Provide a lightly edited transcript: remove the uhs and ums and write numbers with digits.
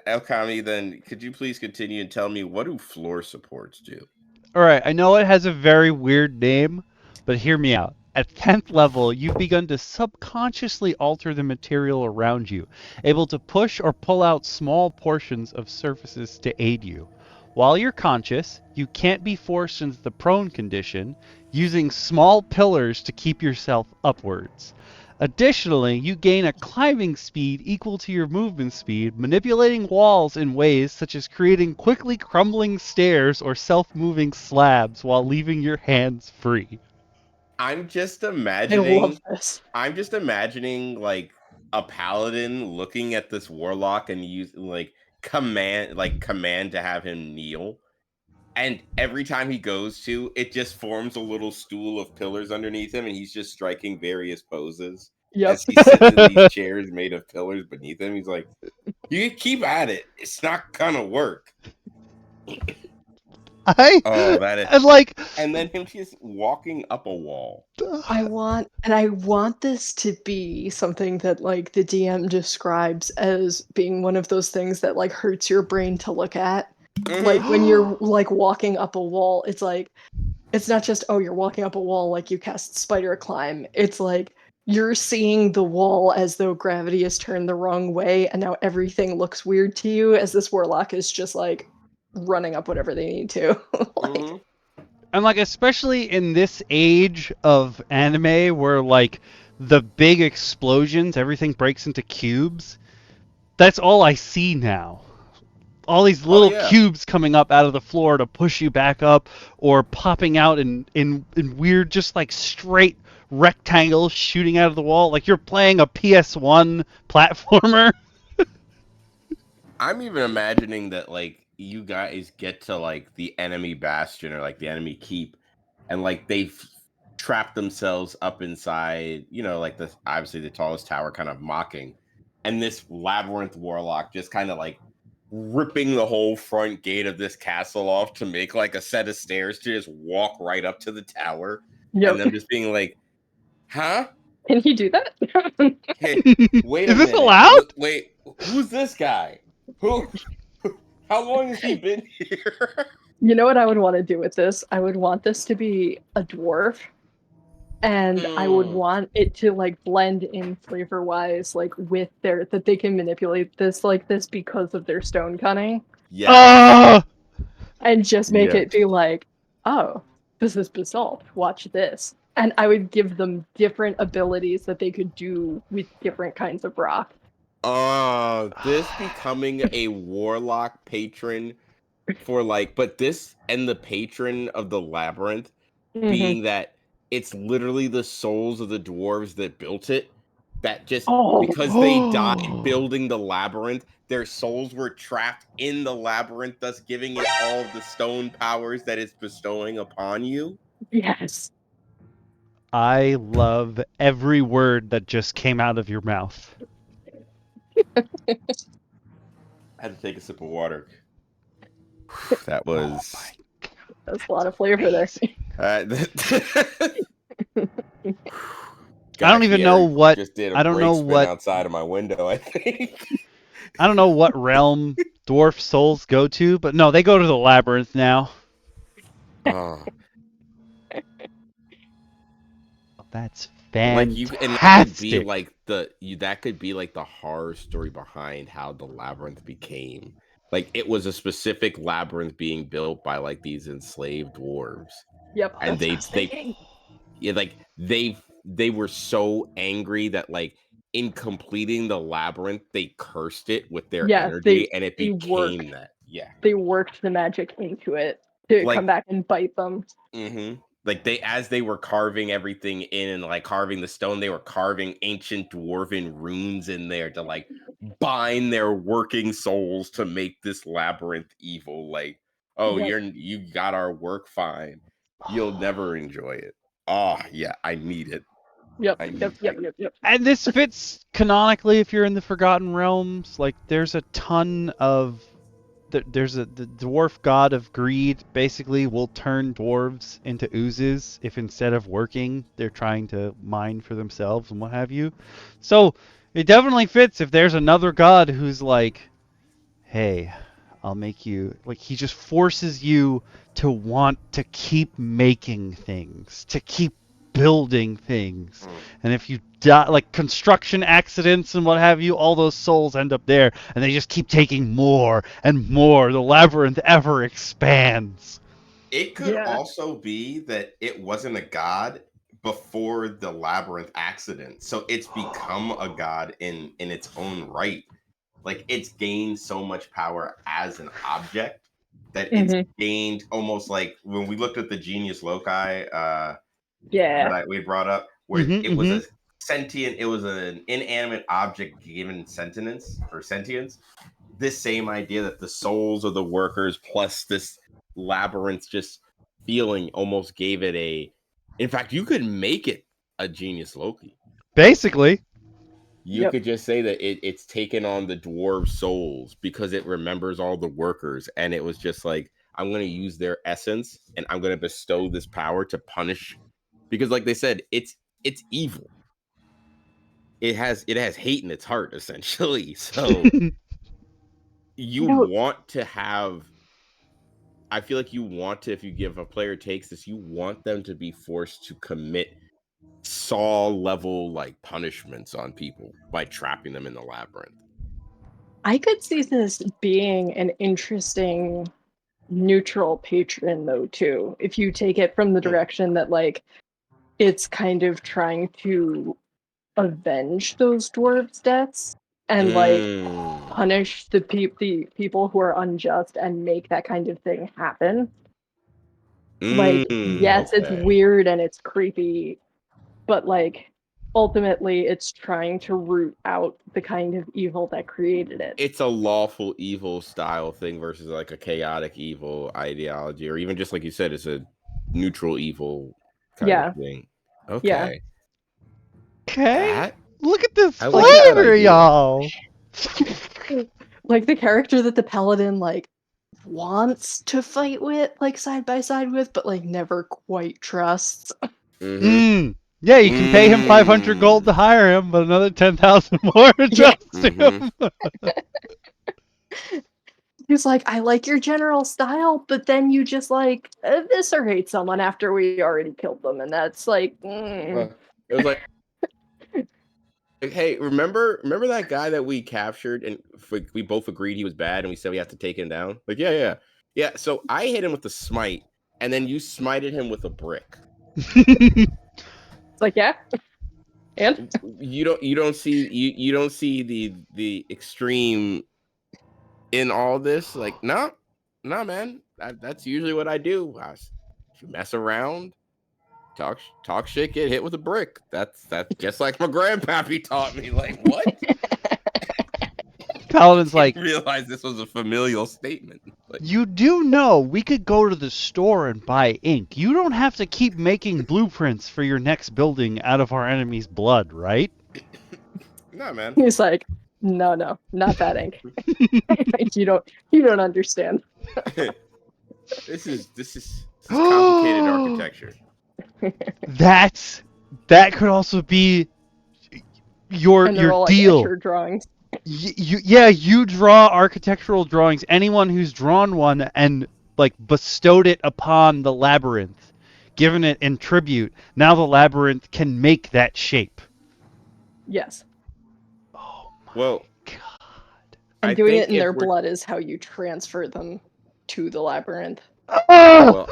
Alkami, then could you please continue and tell me what do floor supports do? Alright, I know it has a very weird name, but hear me out. At 10th level, you've begun to subconsciously alter the material around you, able to push or pull out small portions of surfaces to aid you. While you're conscious, you can't be forced into the prone condition, using small pillars to keep yourself upwards. Additionally, you gain a climbing speed equal to your movement speed, manipulating walls in ways such as creating quickly crumbling stairs or self-moving slabs while leaving your hands free. I'm just I love imagining this. like a paladin looking at this warlock and using like command to have him kneel. And every time he goes to, it just forms a little stool of pillars underneath him, and he's just striking various poses Yep. as he sits in these chairs made of pillars beneath him. He's like, "You keep at it. It's not gonna work." Oh, that is. And like, And then him just walking up a wall. I want this to be something that like the DM describes as being one of those things that like hurts your brain to look at. Like when you're like walking up a wall, it's like it's not just oh you're walking up a wall like you cast spider climb. It's like you're seeing the wall as though gravity is turned the wrong way and now everything looks weird to you as this warlock is just like running up whatever they need to. Like, and like especially in this age of anime where like the big explosions, everything breaks into cubes. That's all I see now. All these little cubes coming up out of the floor to push you back up, or popping out in weird, just like straight rectangles shooting out of the wall, like you're playing a PS1 platformer. I'm even imagining that like you guys get to like the enemy bastion or like the enemy keep, and like they've trapped themselves up inside, like the obviously the tallest tower, kind of mocking, and this labyrinth warlock just kind of like ripping the whole front gate of this castle off to make like a set of stairs to just walk right up to the tower, and them just being like, "Huh? Can he do that?" Hey, wait Is a this minute. allowed? Wait, who's this guy? Who? How long has he been here?" You know what I would want to do with this? I would want this to be a dwarf, and I would want it to like blend in flavor wise, like with that they can manipulate this like this because of their stone cunning. Yeah. And just make it be like, oh, this is basalt. Watch this. And I would give them different abilities that they could do with different kinds of rock. This becoming a warlock patron for like, but this and the patron of the labyrinth being that it's literally the souls of the dwarves that built it, that just because they died building the labyrinth, their souls were trapped in the labyrinth, thus giving it all of the stone powers that it's bestowing upon you. Yes. I love every word that just came out of your mouth. I had to take a sip of water. That was... That's a lot of flavor there. I don't even know what... I don't know what... outside of my window, I think. I don't know what realm dwarf souls go to, but no, they go to the labyrinth now. That's fantastic. And that could be like the horror story behind how the labyrinth became. Like it was a specific labyrinth being built by like these enslaved dwarves. Yep. And they were so angry that like in completing the labyrinth, they cursed it with their energy, and it became that. Yeah. They worked the magic into it to come back and bite them. Mm-hmm. Like as they were carving everything in and like carving the stone, they were carving ancient dwarven runes in there to like bind their working souls to make this labyrinth evil. Like, oh, you got our work fine. You'll never enjoy it. Oh yeah, I need it. Yep. And this fits canonically if you're in the Forgotten Realms. Like there's a ton of the dwarf god of greed basically will turn dwarves into oozes if instead of working they're trying to mine for themselves and what have you. So it definitely fits if there's another god who's like, hey, I'll make you, like, he just forces you to want to keep making things, to keep building things. And if you die, like construction accidents and what have you, all those souls end up there, and they just keep taking more and more. The labyrinth ever expands. It could also be that it wasn't a god before the labyrinth accident, so it's become a god in its own right. Like, it's gained so much power as an object that it's gained, almost like when we looked at the Genius Loci that we brought up, where it was a sentient, it was an inanimate object given sentience. This same idea that the souls of the workers plus this labyrinth just feeling almost gave it a. In fact, you could make it a Genius Loci. Basically. You could just say that it's taken on the dwarves' souls because it remembers all the workers, and it was just like, I'm going to use their essence, and I'm going to bestow this power to punish, because, like they said, it's evil. It has hate in its heart, essentially. So you want to have. I feel like you want to, if you give a player takes this, you want them to be forced to commit Saw level like punishments on people by trapping them in the labyrinth. I could see this being an interesting neutral patron though too, if you take it from the direction that like it's kind of trying to avenge those dwarves' deaths and like punish the people who are unjust and make that kind of thing happen. Like, yes, it's weird and it's creepy, but like ultimately it's trying to root out the kind of evil that created it. It's a lawful evil style thing versus like a chaotic evil ideology, or even just like you said, it's a neutral evil kind of thing. Okay. Okay. Look at this flavor, y'all. Like the character that the paladin like wants to fight with, like side by side with, but like never quite trusts. Yeah, you can pay him 500 gold to hire him, but another 10,000 more to trust him. He's like, I like your general style, but then you just like eviscerate someone after we already killed them, and that's like. It was like, hey, remember that guy that we captured and we both agreed he was bad, and we said we have to take him down? Like, yeah. So I hit him with the smite, and then you smited him with a brick. It's like, yeah. And you don't see the extreme in all this. Like, no, man, that's usually what I do. You mess around, talk shit, get hit with a brick. That's just like my grandpappy taught me. Like, what? Paladin's like, realize this was a familial statement. Like, you do know we could go to the store and buy ink. You don't have to keep making blueprints for your next building out of our enemy's blood, right? No, man. He's like, no, not that ink. you don't understand. This is complicated architecture. That could also be your deal. Like drawings. You draw architectural drawings. Anyone who's drawn one and like bestowed it upon the labyrinth, given it in tribute, now the labyrinth can make that shape. Yes. Oh my god. And doing it in their blood is how you transfer them to the labyrinth. Oh! Well,